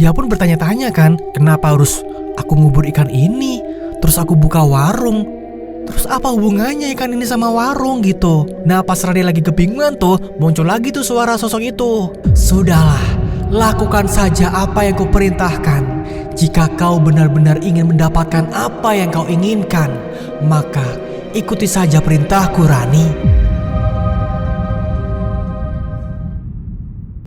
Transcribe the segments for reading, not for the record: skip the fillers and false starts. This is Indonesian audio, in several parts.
Dia pun bertanya-tanya kan, kenapa harus aku ngubur ikan ini? Terus aku buka warung. Terus apa hubungannya ikan ini sama warung gitu? Nah pas Rani lagi kebingungan tuh, muncul lagi tuh suara sosok itu. Sudahlah, lakukan saja apa yang kuperintahkan. Jika kau benar-benar ingin mendapatkan apa yang kau inginkan, maka ikuti saja perintahku, Rani.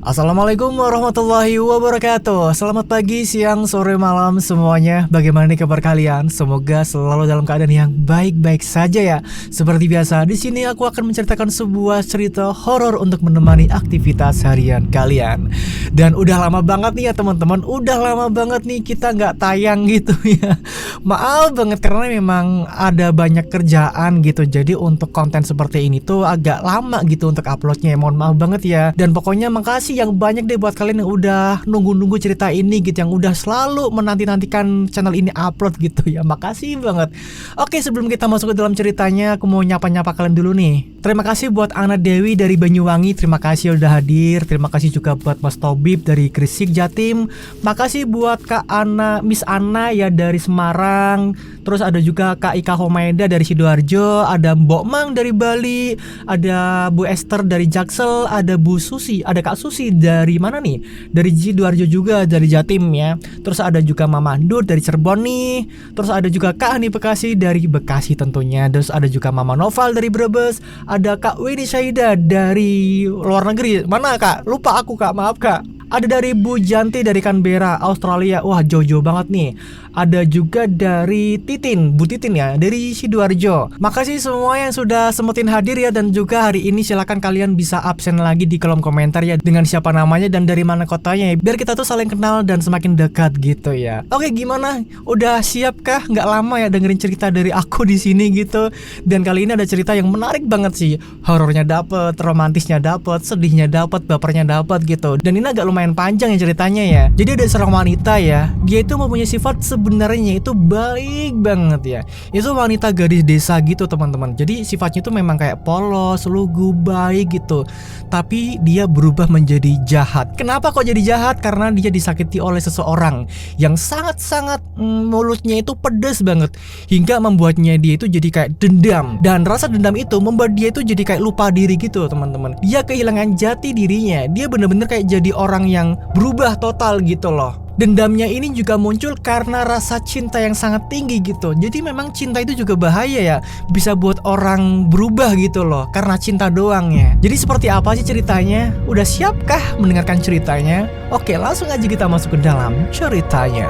Assalamualaikum warahmatullahi wabarakatuh. Selamat pagi, siang, sore, malam semuanya. Bagaimana nih kabar kalian? Semoga selalu dalam keadaan yang baik-baik saja ya. Seperti biasa, di sini aku akan menceritakan sebuah cerita horor untuk menemani aktivitas harian kalian. Dan udah lama banget nih ya teman-teman. Udah lama banget nih kita nggak tayang gitu ya. Maaf banget karena memang ada banyak kerjaan gitu. Jadi untuk konten seperti ini tuh agak lama gitu untuk uploadnya. Mohon maaf banget ya. Dan pokoknya makasih yang banyak deh buat kalian yang udah nunggu-nunggu cerita ini gitu, yang udah selalu menanti-nantikan channel ini upload gitu ya. Makasih banget. Oke, sebelum kita masuk ke dalam ceritanya, aku mau nyapa-nyapa kalian dulu nih. Terima kasih buat Ana Dewi dari Banyuwangi, terima kasih udah hadir. Terima kasih juga buat Mas Tobib dari Gresik, Jatim. Makasih buat Kak Ana, Miss Ana ya dari Semarang. Terus ada juga Kak Ika Homaida dari Sidoarjo, ada Mbok Mang dari Bali, ada Bu Esther dari Jaksel, ada Bu Susi, ada Kak Susi dari mana nih? Dari Sidoarjo juga, dari Jatim ya. Terus ada juga Mama Nur dari Cirebon nih. Terus ada juga Kak Hani Bekasi dari Bekasi tentunya. Terus ada juga Mama Noval dari Brebes. Ada Kak Weni Syaida dari luar negeri. Mana Kak? Lupa aku Kak, maaf Kak. Ada dari Bu Janti dari Canberra, Australia. Wah, jauh-jauh banget nih. Ada juga dari Titin, Bu Titin ya, dari Sidoarjo. Makasih semua yang sudah sempetin hadir ya. Dan juga hari ini silakan kalian bisa absen lagi di kolom komentar ya, dengan siapa namanya dan dari mana kotanya ya, biar kita tuh saling kenal dan semakin dekat gitu ya. Oke, gimana? Udah siap kah? Nggak lama ya dengerin cerita dari aku di sini gitu. Dan kali ini ada cerita yang menarik banget sih. Horornya dapet, romantisnya dapet, sedihnya dapet, bapernya dapet gitu. Dan ini agak lumayan panjang ya ceritanya ya. Jadi ada seorang wanita ya, dia itu mempunyai sifat sebenarnya itu baik banget ya. Itu wanita gadis desa gitu teman-teman. Jadi sifatnya itu memang kayak polos, lugu, baik gitu. Tapi dia berubah menjadi jahat. Kenapa kok jadi jahat? Karena dia disakiti oleh seseorang yang sangat-sangat mulutnya itu pedas banget, hingga membuatnya dia itu jadi kayak dendam. Dan rasa dendam itu membuat dia itu jadi kayak lupa diri gitu teman-teman. Dia kehilangan jati dirinya. Dia bener-bener kayak jadi orang yang berubah total gitu loh. Dendamnya ini juga muncul karena rasa cinta yang sangat tinggi gitu. Jadi memang cinta itu juga bahaya ya, bisa buat orang berubah gitu loh, karena cinta doang ya. Jadi seperti apa sih ceritanya? Udah siapkah mendengarkan ceritanya? Oke, langsung aja kita masuk ke dalam ceritanya.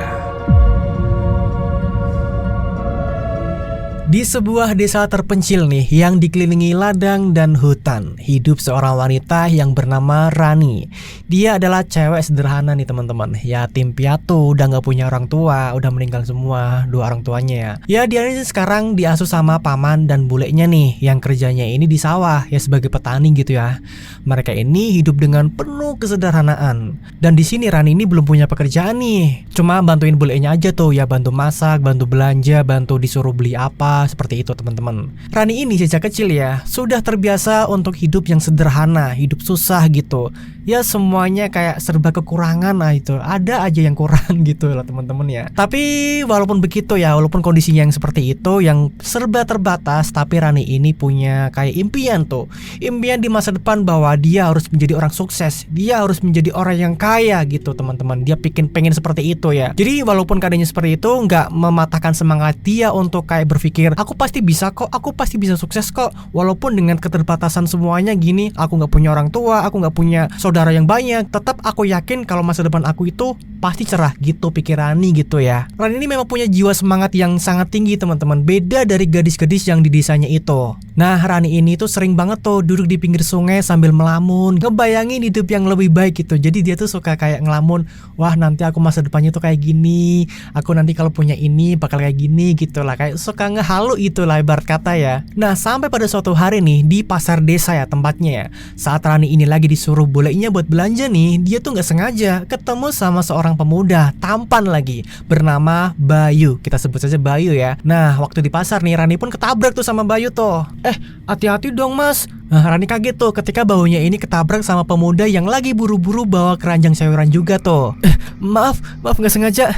Di sebuah desa terpencil nih yang dikelilingi ladang dan hutan, hidup seorang wanita yang bernama Rani. Dia adalah cewek sederhana nih teman-teman, yatim piatu, udah gak punya orang tua, udah meninggal semua dua orang tuanya ya. Ya dia ini sekarang diasuh sama paman dan buleknya nih, yang kerjanya ini di sawah ya sebagai petani gitu ya. Mereka ini hidup dengan penuh kesederhanaan. Dan di sini Rani ini belum punya pekerjaan nih, cuma bantuin buleknya aja tuh ya, bantu masak, bantu belanja, bantu disuruh beli apa, seperti itu teman-teman. Rani ini sejak kecil ya sudah terbiasa untuk hidup yang sederhana, hidup susah gitu. Ya semuanya kayak serba kekurangan lah, itu ada aja yang kurang gitu lah teman-teman ya. Tapi walaupun begitu ya, walaupun kondisinya yang seperti itu, yang serba terbatas, tapi Rani ini punya kayak impian tuh. Impian di masa depan bahwa dia harus menjadi orang sukses, dia harus menjadi orang yang kaya gitu teman-teman. Dia pengen seperti itu ya. Jadi walaupun keadaannya seperti itu, nggak mematahkan semangat dia untuk kayak berpikir aku pasti bisa kok, aku pasti bisa sukses kok. Walaupun dengan keterbatasan semuanya gini, aku gak punya orang tua, aku gak punya saudara yang banyak, tetap aku yakin kalau masa depan aku itu pasti cerah gitu pikir Rani gitu ya. Rani ini memang punya jiwa semangat yang sangat tinggi teman-teman, beda dari gadis-gadis yang di desanya itu. Nah Rani ini tuh sering banget tuh duduk di pinggir sungai sambil melamun, ngebayangin hidup yang lebih baik gitu. Jadi dia tuh suka kayak ngelamun, wah nanti aku masa depannya tuh kayak gini, aku nanti kalau punya ini bakal kayak gini gitu lah. Kayak suka halu itulah ibarat kata ya. Nah sampai pada suatu hari nih di pasar desa ya tempatnya ya. Saat Rani ini lagi disuruh bolehnya buat belanja nih, dia tuh nggak sengaja ketemu sama seorang pemuda tampan lagi bernama Bayu. Kita sebut saja Bayu ya. Nah waktu di pasar nih Rani pun ketabrak tuh sama Bayu tuh. Hati-hati dong mas. Nah, Rani kaget tuh ketika Bayunya ini ketabrak sama pemuda yang lagi buru-buru bawa keranjang sayuran juga tuh. Maaf nggak sengaja.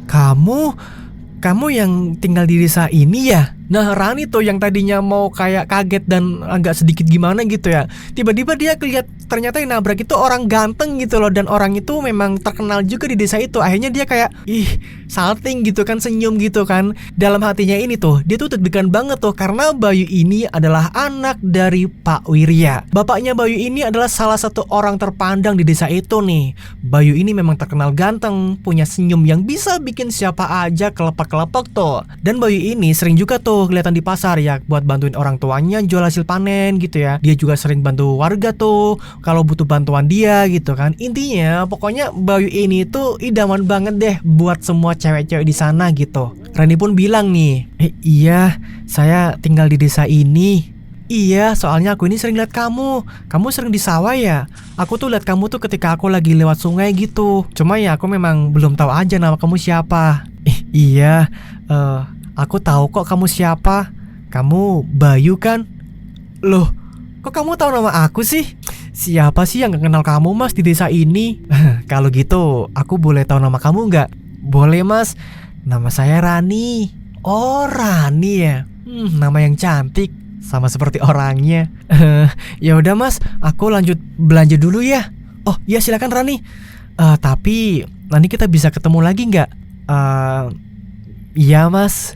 Kamu yang tinggal di desa ini ya? Nah Rani tuh yang tadinya mau kayak kaget dan agak sedikit gimana gitu ya, tiba-tiba dia lihat ternyata yang nabrak itu orang ganteng gitu loh. Dan orang itu memang terkenal juga di desa itu. Akhirnya dia kayak salting gitu kan, senyum gitu kan. Dalam hatinya ini tuh dia tuh deg-degan banget tuh, karena Bayu ini adalah anak dari Pak Wirya. Bapaknya Bayu ini adalah salah satu orang terpandang di desa itu nih. Bayu ini memang terkenal ganteng, punya senyum yang bisa bikin siapa aja kelepek-kelepek tuh. Dan Bayu ini sering juga tuh kelihatan di pasar ya buat bantuin orang tuanya jual hasil panen gitu ya. Dia juga sering bantu warga tuh kalau butuh bantuan dia gitu kan. Intinya pokoknya Bayu ini tuh idaman banget deh buat semua cewek-cewek di sana gitu. Rani pun bilang nih, iya saya tinggal di desa ini. Iya, soalnya aku ini sering lihat kamu sering di sawah ya. Aku tuh lihat kamu tuh ketika aku lagi lewat sungai gitu. Cuma ya aku memang belum tahu aja nama kamu siapa. Iya, aku tahu kok kamu siapa. Kamu Bayu kan? Loh, kok kamu tahu nama aku sih? Siapa sih yang gak kenal kamu mas di desa ini? Kalau gitu, aku boleh tahu nama kamu nggak? Boleh mas, nama saya Rani. Oh Rani ya, nama yang cantik, sama seperti orangnya. Ya udah mas, aku lanjut belanja dulu ya. Oh iya silakan Rani. Tapi nanti kita bisa ketemu lagi nggak? Iya mas.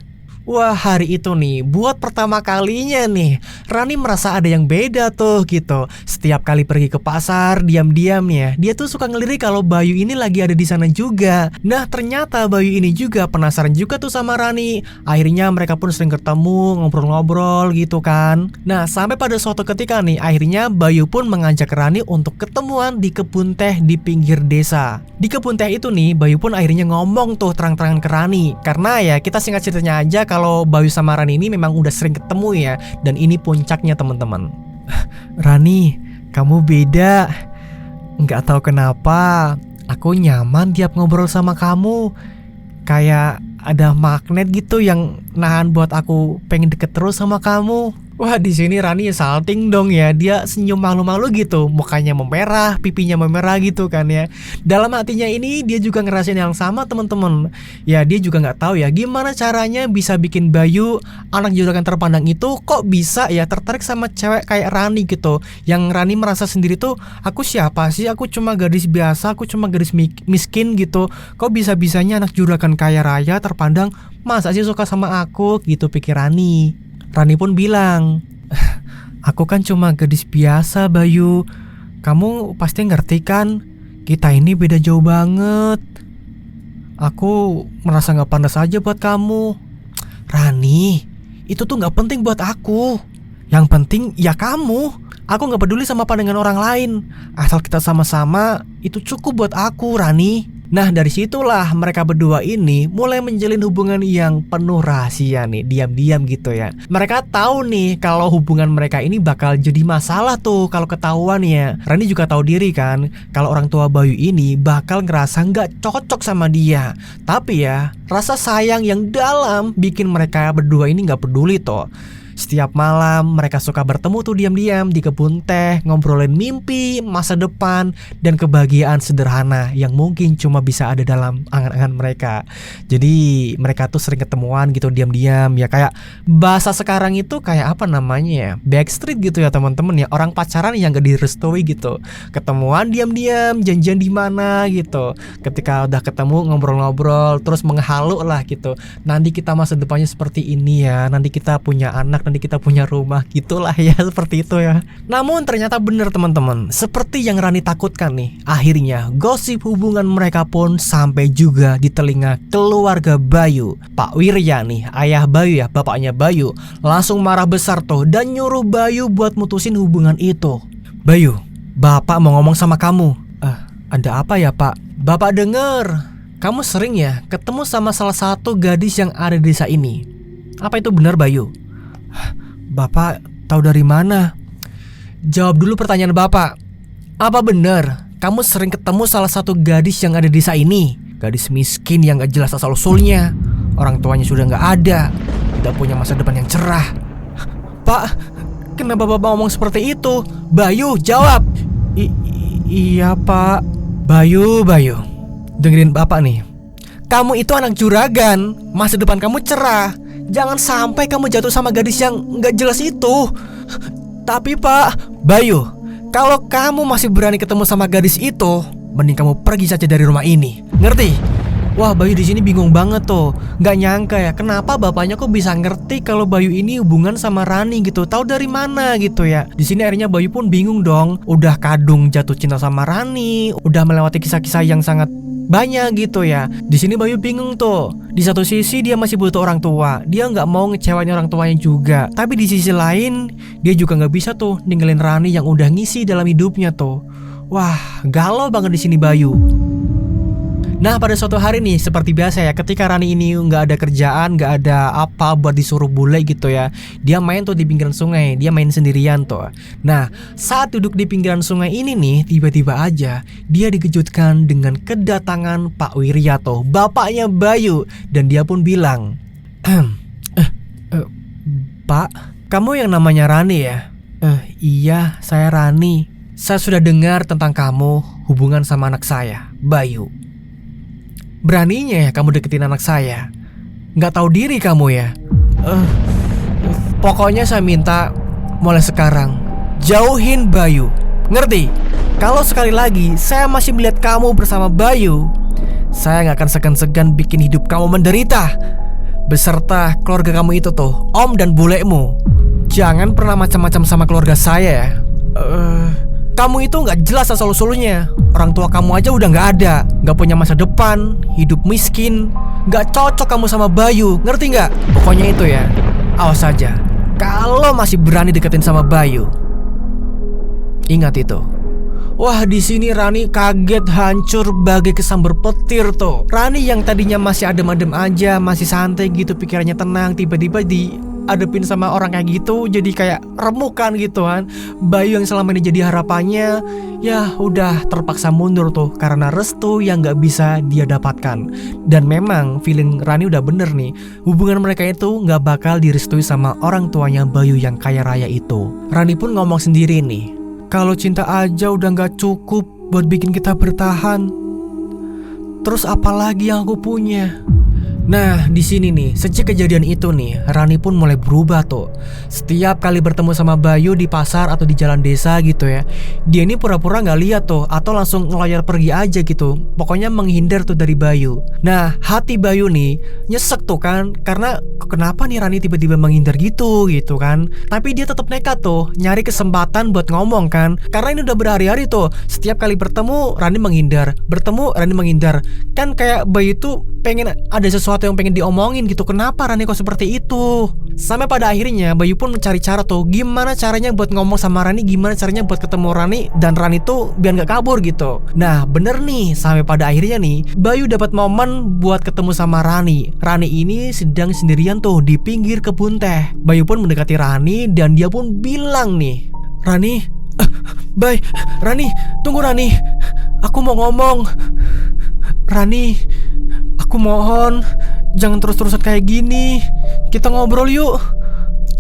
Wah hari itu nih buat pertama kalinya nih Rani merasa ada yang beda tuh gitu. Setiap kali pergi ke pasar diam-diam ya dia tuh suka ngelirik kalau Bayu ini lagi ada di sana juga. Nah ternyata Bayu ini juga penasaran juga tuh sama Rani. Akhirnya mereka pun sering ketemu ngobrol-ngobrol gitu kan. Nah sampai pada suatu ketika nih akhirnya Bayu pun mengajak Rani untuk ketemuan di kebun teh di pinggir desa. Di kebun teh itu nih Bayu pun akhirnya ngomong tuh terang-terangan ke Rani. Karena ya kita singkat ceritanya aja kalau Bayu sama Rani ini memang udah sering ketemu ya. Dan ini puncaknya teman-teman. Rani, kamu beda. Nggak tahu kenapa aku nyaman tiap ngobrol sama kamu. Kayak ada magnet gitu yang nahan buat aku pengen deket terus sama kamu. Wah di sini Rani salting dong ya. Dia senyum malu-malu gitu, mukanya memerah, pipinya memerah gitu kan ya. Dalam hatinya ini dia juga ngerasain yang sama teman-teman. Ya dia juga nggak tahu ya gimana caranya bisa bikin Bayu, anak juragan terpandang itu kok bisa ya tertarik sama cewek kayak Rani gitu. Yang Rani merasa sendiri tuh, aku siapa sih? Aku cuma gadis biasa, aku cuma gadis miskin gitu. Kok bisa-bisanya anak juragan kaya raya terpandang masa sih suka sama aku gitu pikir Rani. Rani pun bilang, aku kan cuma gadis biasa Bayu. Kamu pasti ngerti kan, kita ini beda jauh banget. Aku merasa gak pantas aja buat kamu. Rani, itu tuh gak penting buat aku. Yang penting ya kamu. Aku gak peduli sama pandangan orang lain. Asal kita sama-sama, itu cukup buat aku Rani. Nah dari situlah mereka berdua ini mulai menjalin hubungan yang penuh rahasia nih, diam-diam gitu ya. Mereka tahu nih kalau hubungan mereka ini bakal jadi masalah tuh kalau ketahuan ya. Rani juga tahu diri kan kalau orang tua Bayu ini bakal ngerasa nggak cocok sama dia. Tapi ya rasa sayang yang dalam bikin mereka berdua ini nggak peduli tuh. Setiap malam mereka suka bertemu tuh diam-diam di kebun teh, ngobrolin mimpi, masa depan, dan kebahagiaan sederhana yang mungkin cuma bisa ada dalam angan-angan mereka. Jadi mereka tuh sering ketemuan gitu diam-diam ya, kayak bahasa sekarang itu kayak apa namanya ya, backstreet gitu ya teman-teman ya, orang pacaran yang gak direstui gitu. Ketemuan diam-diam, janjian di mana gitu. Ketika udah ketemu ngobrol-ngobrol, terus menghalu lah gitu. Nanti kita masa depannya seperti ini ya, nanti kita punya anak, nanti kita punya rumah gitulah ya, seperti itu ya. Namun ternyata benar teman-teman, seperti yang Rani takutkan nih. Akhirnya gosip hubungan mereka pun sampai juga di telinga keluarga Bayu. Pak Wirya nih, ayah Bayu ya, bapaknya Bayu, langsung marah besar tuh dan nyuruh Bayu buat mutusin hubungan itu. Bayu, bapak mau ngomong sama kamu. Ada apa ya pak? Bapak denger kamu sering ya ketemu sama salah satu gadis yang ada di desa ini. Apa itu benar, Bayu? Bapak tahu dari mana? Jawab dulu pertanyaan Bapak. Apa benar kamu sering ketemu salah satu gadis yang ada di desa ini? Gadis miskin yang gak jelas asal-usulnya. Orang tuanya sudah gak ada, tidak punya masa depan yang cerah. Pak, kenapa Bapak ngomong seperti itu? Bayu, jawab. Iya, Pak. Bayu, dengerin Bapak nih. Kamu itu anak juragan, masa depan kamu cerah. Jangan sampai kamu jatuh sama gadis yang gak jelas itu. Tapi Pak, Bayu, kalau kamu masih berani ketemu sama gadis itu, mending kamu pergi saja dari rumah ini. Ngerti? Wah, Bayu di sini bingung banget tuh. Nggak nyangka ya, kenapa bapaknya kok bisa ngerti kalau Bayu ini hubungan sama Rani gitu. Tahu dari mana gitu ya. Di sini akhirnya Bayu pun bingung dong. Udah kadung jatuh cinta sama Rani, udah melewati kisah-kisah yang sangat banyak gitu ya. Di sini Bayu bingung tuh. Di satu sisi dia masih butuh orang tua, dia nggak mau ngecewain orang tuanya juga. Tapi di sisi lain dia juga nggak bisa tuh ninggalin Rani yang udah ngisi dalam hidupnya tuh. Wah, galau banget di sini Bayu. Nah, pada suatu hari nih, seperti biasa ya, ketika Rani ini nggak ada kerjaan, nggak ada apa buat disuruh bule gitu ya, dia main tuh di pinggiran sungai, dia main sendirian tuh. Nah, saat duduk di pinggiran sungai ini nih, tiba-tiba aja dia dikejutkan dengan kedatangan Pak Wiryato, bapaknya Bayu, dan dia pun bilang, Pak, kamu yang namanya Rani ya? Iya, saya Rani. Saya sudah dengar tentang kamu hubungan sama anak saya, Bayu. Beraninya ya kamu deketin anak saya. Nggak tahu diri kamu ya. Pokoknya saya minta mulai sekarang jauhin Bayu. Ngerti? Kalau sekali lagi saya masih melihat kamu bersama Bayu, saya nggak akan segan-segan bikin hidup kamu menderita, beserta keluarga kamu itu tuh, om dan bulekmu. Jangan pernah macam-macam sama keluarga saya ya. Kamu itu nggak jelas asal-usulnya. Orang tua kamu aja udah nggak ada, nggak punya masa depan, hidup miskin. Nggak cocok kamu sama Bayu, ngerti nggak? Pokoknya itu ya, awas saja. Kalau masih berani deketin sama Bayu, ingat itu. Wah, di sini Rani kaget hancur bagai kesambar petir tuh. Rani yang tadinya masih adem-adem aja, masih santai gitu, pikirannya tenang, tiba-tiba dihadapin sama orang kayak gitu, jadi kayak remukan gitu kan. Bayu yang selama ini jadi harapannya, ya udah terpaksa mundur tuh karena restu yang gak bisa dia dapatkan. Dan memang feeling Rani udah bener nih, hubungan mereka itu gak bakal direstui sama orang tuanya Bayu yang kaya raya itu. Rani pun ngomong sendiri nih, kalau cinta aja udah gak cukup buat bikin kita bertahan, terus apa lagi yang aku punya? Nah, di sini nih, sejak kejadian itu nih, Rani pun mulai berubah tuh. Setiap kali bertemu sama Bayu di pasar atau di jalan desa gitu ya, dia ini pura-pura nggak lihat tuh, atau langsung ngelayar pergi aja gitu. Pokoknya menghindar tuh dari Bayu. Nah, hati Bayu nih nyesek tuh kan, karena kenapa nih Rani tiba-tiba menghindar gitu kan. Tapi dia tetap nekat tuh, nyari kesempatan buat ngomong kan. Karena ini udah berhari-hari tuh, setiap kali bertemu Rani menghindar, bertemu Rani menghindar. Kan kayak Bayu tuh pengen ada sesuatu yang pengen diomongin gitu. Kenapa Rani kok seperti itu? Sampai pada akhirnya Bayu pun mencari cara tuh, gimana caranya buat ngomong sama Rani, gimana caranya buat ketemu Rani, dan Rani tuh biar gak kabur gitu. Nah bener nih, sampai pada akhirnya nih Bayu dapat momen buat ketemu sama Rani. Rani ini sedang sendirian tuh di pinggir kebun teh. Bayu pun mendekati Rani dan dia pun bilang nih, Rani, Bay, Rani, tunggu Rani, aku mau ngomong. Rani, aku mohon jangan terus-terusan kayak gini. Kita ngobrol yuk.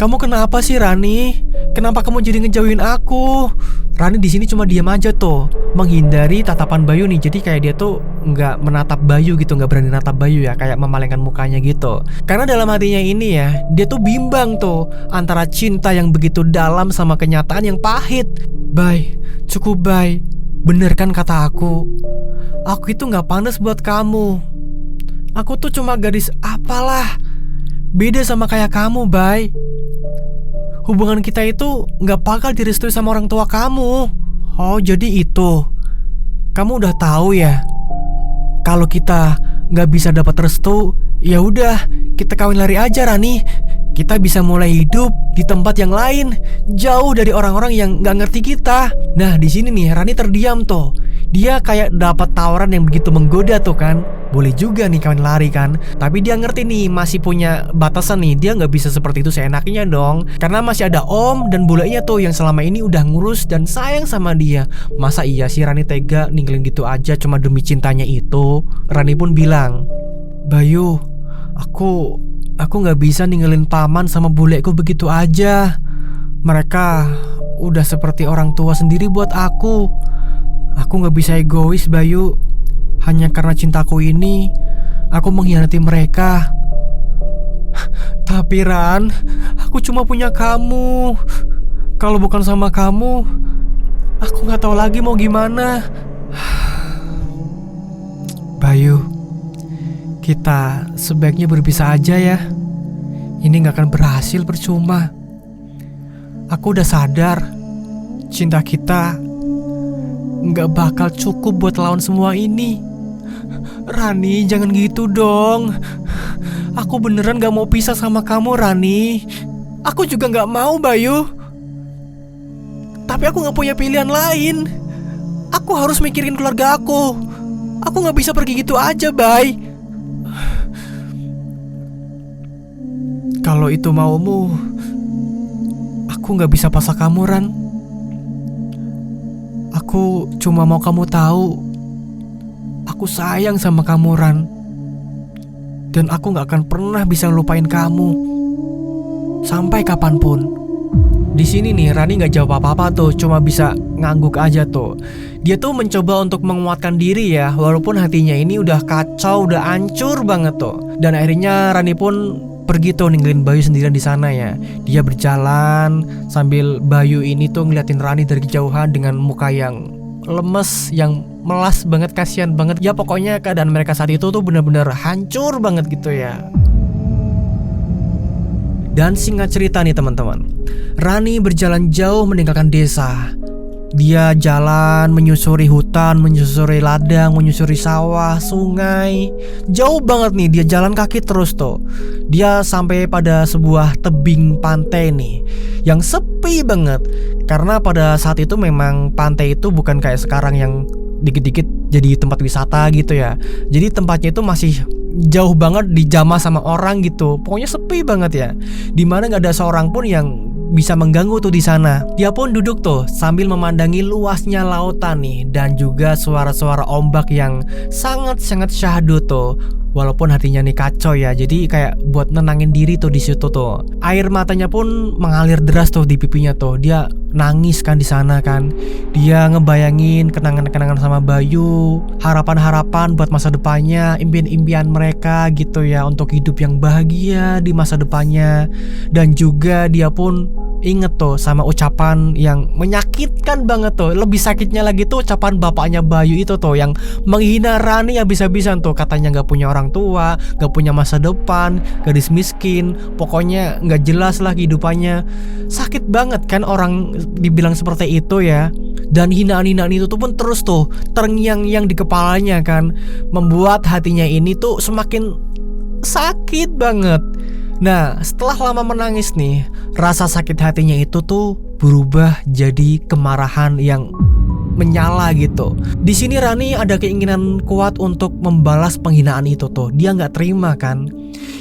Kamu kenapa sih Rani? Kenapa kamu jadi ngejauhin aku? Rani di sini cuma diam aja tuh, menghindari tatapan Bayu nih. Jadi kayak dia tuh nggak menatap Bayu gitu, nggak berani natap Bayu ya, kayak memalingkan mukanya gitu. Karena dalam hatinya ini ya, dia tuh bimbang tuh antara cinta yang begitu dalam sama kenyataan yang pahit. Bay, cukup Bay. Bener kan kata aku itu nggak pantas buat kamu. Aku tuh cuma gadis apalah, beda sama kayak kamu Bay. Hubungan kita itu nggak bakal direstui sama orang tua kamu. Oh jadi itu, kamu udah tahu ya. Kalau kita nggak bisa dapat restu, ya udah kita kawin lari aja Rani. Kita bisa mulai hidup di tempat yang lain, jauh dari orang-orang yang nggak ngerti kita. Nah di sini nih Rani terdiam tuh. Dia kayak dapat tawaran yang begitu menggoda tuh kan. boleh juga nih kawan lari kan. Tapi dia ngerti nih masih punya batasan nih. Dia nggak bisa seperti itu seenaknya dong. Karena masih ada om dan bulenya tuh yang selama ini udah ngurus dan sayang sama dia. Masa iya sih Rani tega ninggalin gitu aja cuma demi cintanya itu? Rani pun bilang, Bayu, aku nggak bisa ninggalin paman sama buleku begitu aja. Mereka udah seperti orang tua sendiri buat aku. Aku gak bisa egois Bayu. Hanya karena cintaku ini aku mengkhianati mereka. Tapi Ran, aku cuma punya kamu. Kalau bukan sama kamu, aku gak tahu lagi mau gimana. Bayu, kita sebaiknya berpisah aja ya. Ini gak akan berhasil percuma. Aku udah sadar cinta kita nggak bakal cukup buat lawan semua ini. Rani, jangan gitu dong. Aku beneran gak mau pisah sama kamu Rani. Aku juga gak mau Bayu. Tapi aku gak punya pilihan lain. Aku harus mikirin keluarga aku. Aku gak bisa pergi gitu aja Bay. Kalau itu maumu, aku gak bisa paksa kamu Ran. Aku cuma mau kamu tahu, aku sayang sama kamu Ran. Dan aku gak akan pernah bisa lupain kamu sampai kapanpun. Di sini nih Rani gak jawab apa-apa tuh, cuma bisa ngangguk aja tuh. Dia tuh mencoba untuk menguatkan diri ya, walaupun hatinya ini udah kacau, udah hancur banget tuh. Dan akhirnya Rani pun pergi tuh ninggalin Bayu sendirian di sana ya. Dia berjalan sambil Bayu ini tuh ngeliatin Rani dari kejauhan dengan muka yang lemes, yang melas banget, kasihan banget. Ya pokoknya keadaan mereka saat itu tuh bener-bener hancur banget gitu ya. Dan singkat cerita nih teman-teman, Rani berjalan jauh meninggalkan desa. Dia jalan menyusuri hutan, menyusuri ladang, menyusuri sawah, sungai. Jauh banget nih, dia jalan kaki terus tuh. Dia sampai pada sebuah tebing pantai nih yang sepi banget. Karena pada saat itu memang pantai itu bukan kayak sekarang yang dikit-dikit jadi tempat wisata gitu ya. Jadi tempatnya itu masih jauh banget dijamah sama orang gitu. Pokoknya sepi banget ya. Dimana gak ada seorang pun yang bisa mengganggu tuh di sana. Dia pun duduk tuh sambil memandangi luasnya lautan nih, dan juga suara-suara ombak yang sangat-sangat syahdu tuh. Walaupun hatinya nih kacau ya, jadi kayak buat nenangin diri tuh di situ tuh. Air matanya pun mengalir deras tuh di pipinya tuh. Dia nangis kan di sana kan. Dia ngebayangin kenangan-kenangan sama Bayu, harapan-harapan buat masa depannya, impian-impian mereka gitu ya, untuk hidup yang bahagia di masa depannya. Dan juga dia pun inget tuh sama ucapan yang menyakitkan banget tuh. Lebih sakitnya lagi tuh ucapan bapaknya Bayu itu tuh, yang menghina Rani habis-habisan tuh. Katanya gak punya orang tua, gak punya masa depan, gadis miskin, pokoknya gak jelas lah kehidupannya. Sakit banget kan orang dibilang seperti itu ya. Dan hinaan-hinaan itu tuh pun terus tuh terngiang-ngiang di kepalanya kan, membuat hatinya ini tuh semakin sakit banget. Nah, setelah lama menangis nih, rasa sakit hatinya itu tuh berubah jadi kemarahan yang menyala gitu. Di sini Rani ada keinginan kuat untuk membalas penghinaan itu tuh. Dia nggak terima kan.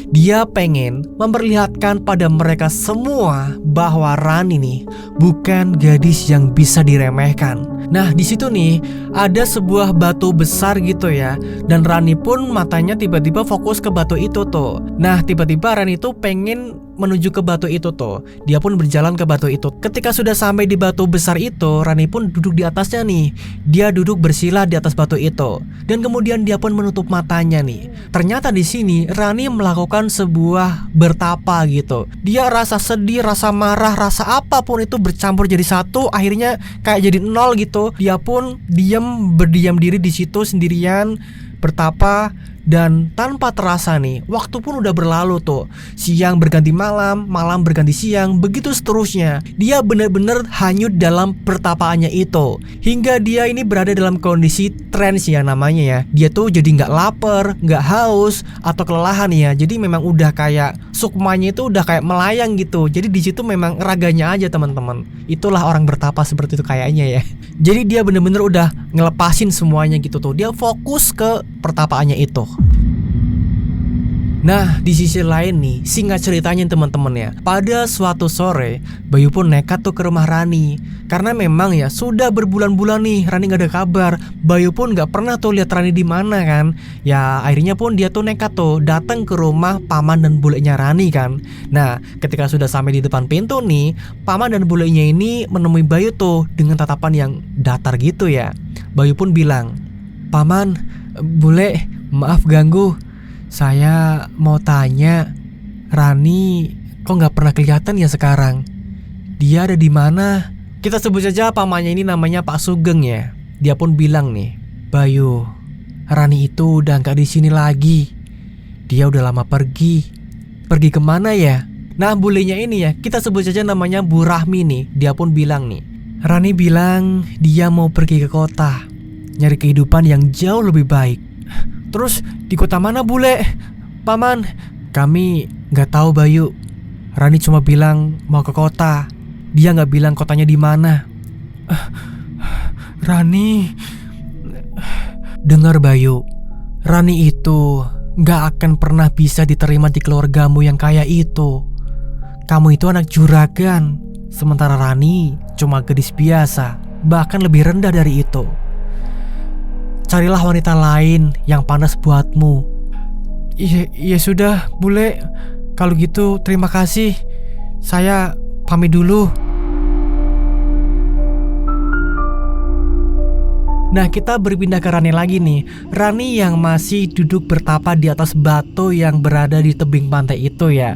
Dia pengen memperlihatkan pada mereka semua bahwa Rani nih bukan gadis yang bisa diremehkan. Nah di situ nih ada sebuah batu besar gitu ya, dan Rani pun matanya tiba-tiba fokus ke batu itu tuh. Nah tiba-tiba Rani tuh pengen menuju ke batu itu tuh. Dia pun berjalan ke batu itu. Ketika sudah sampai di batu besar itu, Rani pun duduk di atasnya nih. Dia duduk bersila di atas batu itu, dan kemudian dia pun menutup matanya nih. Ternyata di sini Rani melakukan sebuah bertapa gitu. Dia rasa sedih, rasa marah, rasa apapun itu bercampur jadi satu, akhirnya kayak jadi nol gitu. Dia pun berdiam diri di situ sendirian, bertapa. Dan tanpa terasa nih, waktu pun udah berlalu tuh. Siang berganti malam, malam berganti siang, begitu seterusnya. Dia benar-benar hanyut dalam pertapaannya itu. Hingga dia ini berada dalam kondisi trance ya namanya ya. Dia tuh jadi gak lapar, gak haus, atau kelelahan ya. Jadi memang udah kayak sukmanya itu udah kayak melayang gitu. Jadi di situ memang raganya aja teman-teman. Itulah orang bertapa seperti itu kayaknya ya. Jadi dia bener-bener udah ngelepasin semuanya gitu tuh. Dia fokus ke pertapaannya itu. Nah, di sisi lain nih, singkat ceritanya teman-teman ya, pada suatu sore, Bayu pun nekat tuh ke rumah Rani. Karena memang ya sudah berbulan-bulan nih Rani gak ada kabar. Bayu pun gak pernah tuh lihat Rani di mana kan. Ya akhirnya pun dia tuh nekat tuh datang ke rumah paman dan bulenya Rani kan. Nah, ketika sudah sampai di depan pintu nih, paman dan bulenya ini menemui Bayu tuh dengan tatapan yang datar gitu ya. Bayu pun bilang, "Paman, bule, maaf ganggu. Saya mau tanya, Rani kok nggak pernah kelihatan ya sekarang? Dia ada di mana?" Kita sebut saja pamannya ini namanya Pak Sugeng ya. Dia pun bilang nih, "Bayu, Rani itu udah nggak di sini lagi. Dia udah lama pergi. Pergi kemana ya?" Nah, bulenya ini ya, kita sebut saja namanya Bu Rahmi nih. Dia pun bilang nih, "Rani bilang dia mau pergi ke kota, nyari kehidupan yang jauh lebih baik." "Terus di kota mana bule?" "Paman, kami nggak tahu Bayu. Rani cuma bilang mau ke kota. Dia nggak bilang kotanya di mana." "Rani, dengar Bayu, Rani itu nggak akan pernah bisa diterima di keluargamu yang kaya itu. Kamu itu anak juragan, sementara Rani cuma gadis biasa, bahkan lebih rendah dari itu. Carilah wanita lain yang pantas buatmu." Ya sudah bule, kalau gitu terima kasih. Saya pamit dulu." Nah, kita berpindah ke Rani lagi nih. Rani yang masih duduk bertapa di atas batu yang berada di tebing pantai itu ya.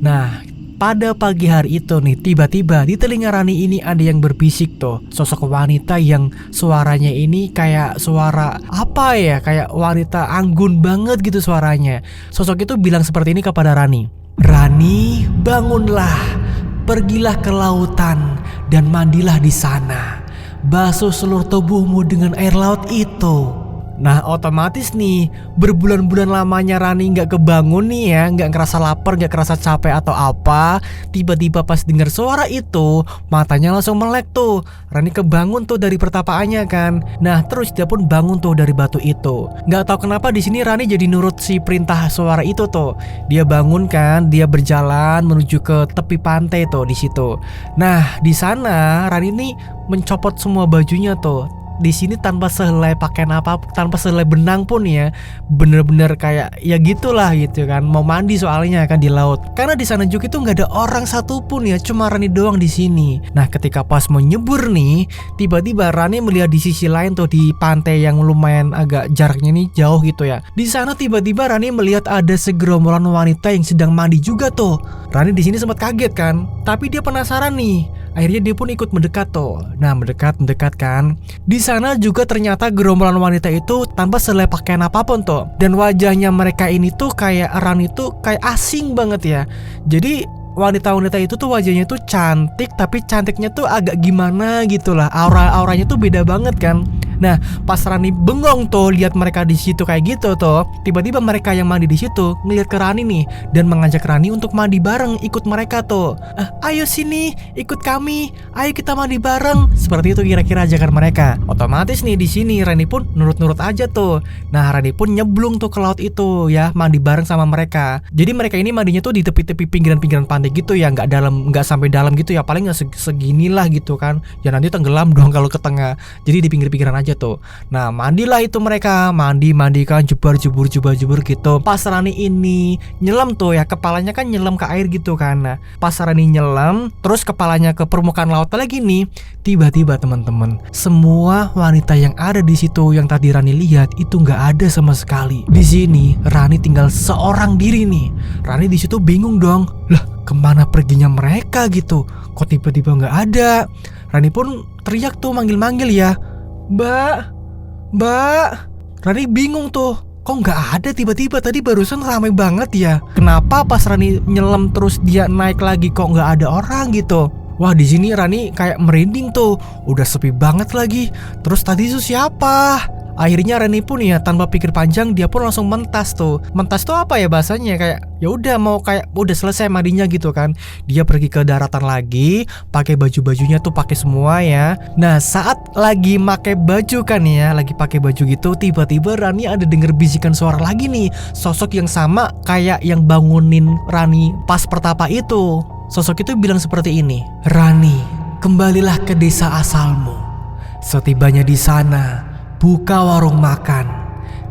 Nah, pada pagi hari itu nih, tiba-tiba di telinga Rani ini ada yang berbisik tuh. Sosok wanita yang suaranya ini kayak suara apa ya, kayak wanita anggun banget gitu suaranya. Sosok itu bilang seperti ini kepada Rani, "Rani, bangunlah, pergilah ke lautan dan mandilah di sana. Basuh seluruh tubuhmu dengan air laut itu." Nah, otomatis nih, berbulan-bulan lamanya Rani nggak kebangun nih ya, nggak ngerasa lapar, nggak ngerasa capek atau apa. Tiba-tiba pas dengar suara itu, matanya langsung melek tuh. Rani kebangun tuh dari pertapaannya kan. Nah, terus dia pun bangun tuh dari batu itu. Nggak tahu kenapa di sini Rani jadi nurut si perintah suara itu tuh. Dia bangun kan, dia berjalan menuju ke tepi pantai tuh di situ. Nah, di sana Rani nih mencopot semua bajunya tuh. Di sini tanpa sehelai pakaian apa, tanpa sehelai benang pun ya, bener-bener kayak ya gitulah gitu kan, mau mandi soalnya kan di laut. Karena di sana juga itu nggak ada orang satupun ya, cuma Rani doang di sini. Nah, ketika pas mau nyebur nih, tiba-tiba Rani melihat di sisi lain tuh di pantai yang lumayan agak jaraknya nih jauh gitu ya. Di sana tiba-tiba Rani melihat ada segerombolan wanita yang sedang mandi juga tuh. Rani di sini sempat kaget kan, tapi dia penasaran nih. Akhirnya dia pun ikut mendekat tuh. Nah, mendekat kan. Di sana juga ternyata gerombolan wanita itu tanpa sehelai pakaian apapun tuh. Dan wajahnya mereka ini tuh kayak Rani tuh kayak asing banget ya. Jadi wanita-wanita itu tuh wajahnya tuh cantik, tapi cantiknya tuh agak gimana gitu lah. Auranya tuh beda banget kan. Nah, pas Rani bengong tuh lihat mereka di situ kayak gitu tuh, tiba-tiba mereka yang mandi di situ ngeliat ke Rani nih dan mengajak Rani untuk mandi bareng ikut mereka tuh. "Ayo sini, ikut kami. Ayo kita mandi bareng." Seperti itu kira-kira ajakan mereka. Otomatis nih di sini Rani pun nurut-nurut aja tuh. Nah, Rani pun nyeblung tuh ke laut itu ya, mandi bareng sama mereka. Jadi mereka ini mandinya tuh di tepi-tepi pinggiran-pinggiran pantai gitu ya, nggak sampai dalam gitu ya, paling nggak seginilah gitu kan. Ya nanti tenggelam dong kalau ke tengah. Jadi di pinggir-pinggiran aja tuh. Nah, mandilah itu mereka, mandi kan, jubur gitu. Pas Rani ini nyelam tuh ya, kepalanya kan nyelam ke air gitu kan. Nah, pas Rani nyelam terus kepalanya ke permukaan laut lagi nih, tiba-tiba teman-teman, semua wanita yang ada di situ yang tadi Rani lihat itu nggak ada sama sekali. Di sini Rani tinggal seorang diri nih. Rani di situ bingung dong, lah kemana perginya mereka gitu? Kok tiba-tiba nggak ada? Rani pun teriak tuh, manggil-manggil ya, Mbak. Rani bingung tuh, kok nggak ada tiba-tiba, tadi barusan ramai banget ya. Kenapa pas Rani nyelam terus dia naik lagi kok nggak ada orang gitu? Wah, di sini Rani kayak merinding tuh. Udah sepi banget lagi. Terus tadi itu siapa? Akhirnya Rani pun ya tanpa pikir panjang dia pun langsung mentas tuh. Mentas tuh apa ya bahasanya, kayak ya udah mau kayak udah selesai mandinya gitu kan. Dia pergi ke daratan lagi, pakai baju-bajunya tuh pakai semua ya. Nah, saat lagi pakai baju kan ya, lagi pakai baju gitu, tiba-tiba Rani ada denger bisikan suara lagi nih. Sosok yang sama kayak yang bangunin Rani pas pertapa itu. Sosok itu bilang seperti ini, "Rani, kembalilah ke desa asalmu. Setibanya di sana, buka warung makan.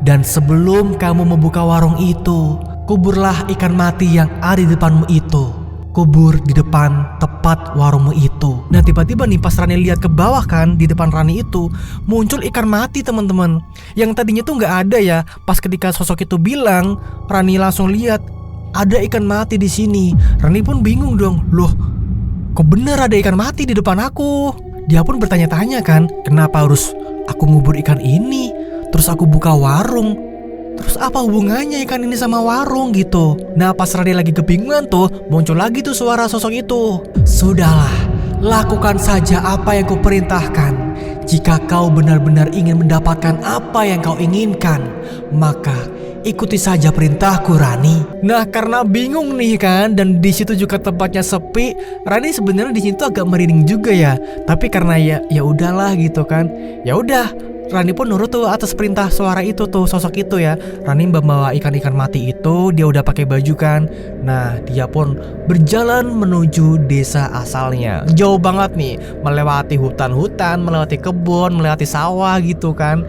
Dan sebelum kamu membuka warung itu, kuburlah ikan mati yang ada di depanmu itu. Kubur di depan tepat warungmu itu." Nah, tiba-tiba nih pas Rani lihat ke bawah kan, di depan Rani itu muncul ikan mati teman-teman. Yang tadinya tuh nggak ada ya. Pas ketika sosok itu bilang, Rani langsung lihat ada ikan mati di sini. Rani pun bingung dong, loh, kok bener ada ikan mati di depan aku? Dia pun bertanya-tanya kan, kenapa harus aku ngubur ikan ini? Terus aku buka warung. Terus apa hubungannya ikan ini sama warung gitu? Nah, pas Rani lagi kebingungan tuh, muncul lagi tuh suara sosok itu. "Sudahlah, lakukan saja apa yang kuperintahkan. Jika kau benar-benar ingin mendapatkan apa yang kau inginkan, maka ikuti saja perintahku, Rani." Nah, karena bingung nih kan, dan di situ juga tempatnya sepi, Rani sebenarnya di situ agak merinding juga ya. Tapi karena ya udahlah gitu kan. Ya udah, Rani pun nurut tuh atas perintah suara itu tuh, sosok itu ya. Rani membawa ikan-ikan mati itu, dia udah pakai baju kan. Nah, dia pun berjalan menuju desa asalnya. Jauh banget nih, melewati hutan-hutan, melewati kebun, melewati sawah gitu kan.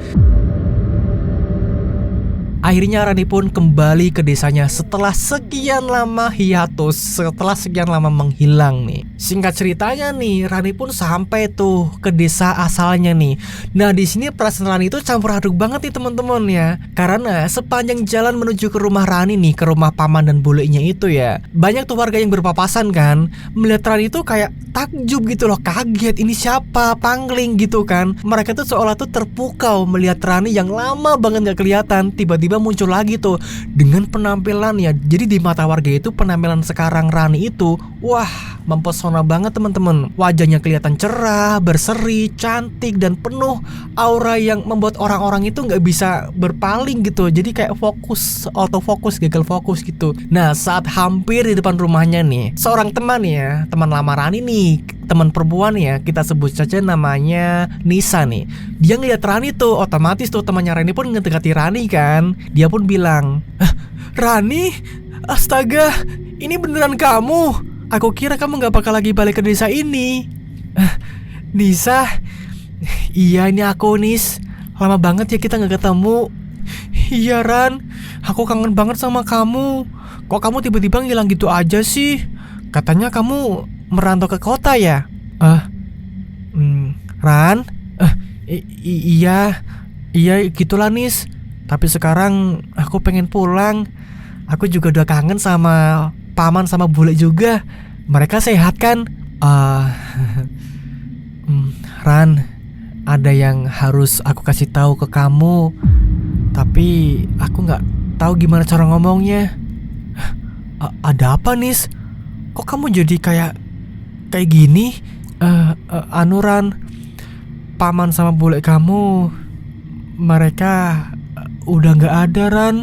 Akhirnya Rani pun kembali ke desanya setelah sekian lama hiatus, setelah sekian lama menghilang nih. Singkat ceritanya nih, Rani pun sampai tuh ke desa asalnya nih. Nah, di sini perasaan Rani itu campur aduk banget nih teman-teman ya. Karena sepanjang jalan menuju ke rumah Rani nih, ke rumah paman dan bulenya itu ya, banyak tuh warga yang berpapasan kan. Melihat Rani itu kayak takjub gitu loh, kaget, ini siapa, pangling gitu kan. Mereka tuh seolah tuh terpukau melihat Rani yang lama banget gak kelihatan, tiba-tiba muncul lagi tuh dengan penampilannya. Jadi di mata warga itu penampilan sekarang Rani itu, wah, mempesona banget teman-teman. Wajahnya kelihatan cerah, berseri, cantik, dan penuh aura yang membuat orang-orang itu nggak bisa berpaling gitu. Jadi kayak fokus, autofokus, gagal fokus gitu. Nah, saat hampir di depan rumahnya nih, seorang teman ya, teman lama Rani nih, teman perempuan ya, kita sebut saja namanya Nisa nih. Dia ngeliat Rani tuh, otomatis tuh temannya Rani pun ngedekati Rani kan. Dia pun bilang, "Rani, astaga, ini beneran kamu? Aku kira kamu gak bakal lagi balik ke desa ini." "Nisa, iya ini aku Nis. Lama banget ya kita gak ketemu." "Iya Ran, aku kangen banget sama kamu. Kok kamu tiba-tiba ngilang gitu aja sih? Katanya kamu merantau ke kota ya?" Ran, iya gitulah Nis. Tapi sekarang aku pengen pulang. Aku juga udah kangen sama paman sama bule juga. Mereka sehat kan?" "Ran, ada yang harus aku kasih tahu ke kamu. Tapi aku nggak tahu gimana cara ngomongnya." "Ada apa Nis? Kok kamu jadi kayak gini?" Ran, paman sama bule kamu, mereka udah nggak ada Ran.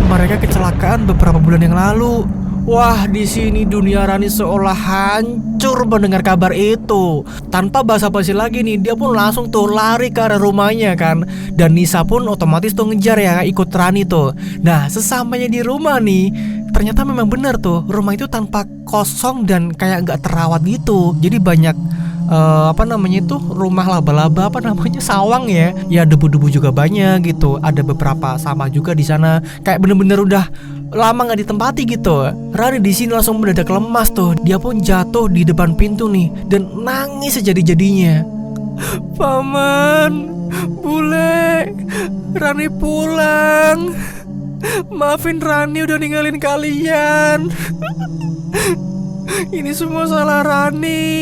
Mereka kecelakaan beberapa bulan yang lalu." Wah, di sini dunia Rani seolah hancur mendengar kabar itu. Tanpa basa-basi lagi nih, dia pun langsung tuh lari ke arah rumahnya kan. Dan Nisa pun otomatis tuh ngejar ya, ikut Rani tuh. Nah, sesampainya di rumah nih, ternyata memang benar tuh, rumah itu tanpa kosong dan kayak nggak terawat gitu. Jadi banyak rumah laba-laba, sawang ya. Ya, debu-debu juga banyak gitu. Ada beberapa sampah juga di sana. Kayak bener-bener udah lama nggak ditempati gitu. Rani di sini langsung mendadak lemas tuh. Dia pun jatuh di depan pintu nih dan nangis sejadi-jadinya. "Paman, bule, Rani pulang. Maafin Rani udah ninggalin kalian. Ini semua salah Rani."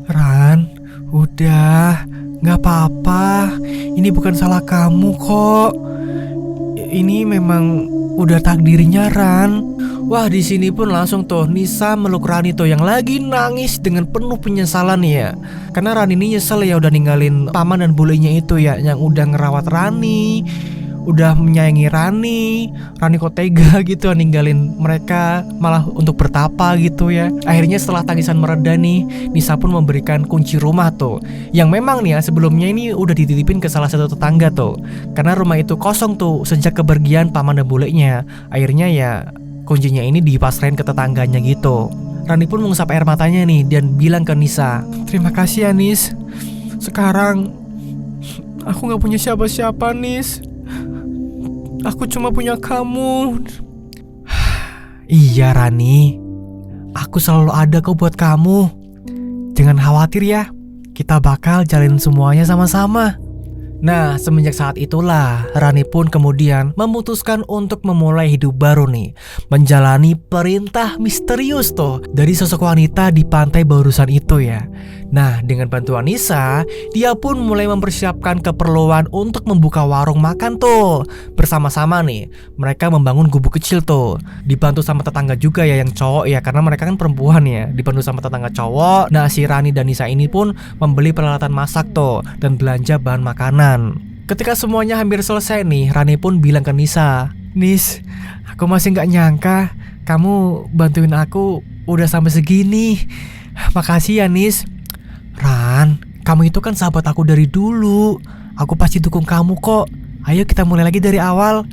"Ran, udah, gak apa-apa. Ini bukan salah kamu kok. Ini memang udah takdirnya Ran. Wah, di sini pun langsung tuh Nisa meluk Rani tuh yang lagi nangis dengan penuh penyesalan nih ya. Karena Rani ini nyesel ya udah ninggalin paman dan bulenya itu ya, yang udah ngerawat Rani, udah menyayangi Rani. Rani kok tega gitu ninggalin mereka malah untuk bertapa gitu ya. Akhirnya setelah tangisan mereda nih, Nisa pun memberikan kunci rumah tuh, yang memang nih ya sebelumnya ini udah dititipin ke salah satu tetangga tuh. Karena rumah itu kosong tuh sejak kepergian paman dan bulenya. Akhirnya ya kuncinya ini dipasrahin ke tetangganya gitu. Rani pun mengusap air matanya nih dan bilang ke Nisa, "Terima kasih ya Nis. Sekarang aku gak punya siapa-siapa Nis. Aku cuma punya kamu." Iya Rani, aku selalu ada kok buat kamu. Jangan khawatir ya, kita bakal jalin semuanya sama-sama. Nah, semenjak saat itulah Rani pun kemudian memutuskan untuk memulai hidup baru nih, menjalani perintah misterius tuh dari sosok wanita di pantai barusan itu ya. Nah, dengan bantuan Nisa, dia pun mulai mempersiapkan keperluan untuk membuka warung makan tuh. Bersama-sama nih, mereka membangun gubuk kecil tuh, dibantu sama tetangga juga ya yang cowok ya, karena mereka kan perempuan ya, dibantu sama tetangga cowok. Nah, si Rani dan Nisa ini pun membeli peralatan masak tuh dan belanja bahan makanan. Ketika semuanya hampir selesai nih, Rani pun bilang ke Nisa, "Nis, aku masih gak nyangka kamu bantuin aku udah sampai segini. Makasih ya Nis." "Ran, kamu itu kan sahabat aku dari dulu. Aku pasti dukung kamu kok. Ayo kita mulai lagi dari awal.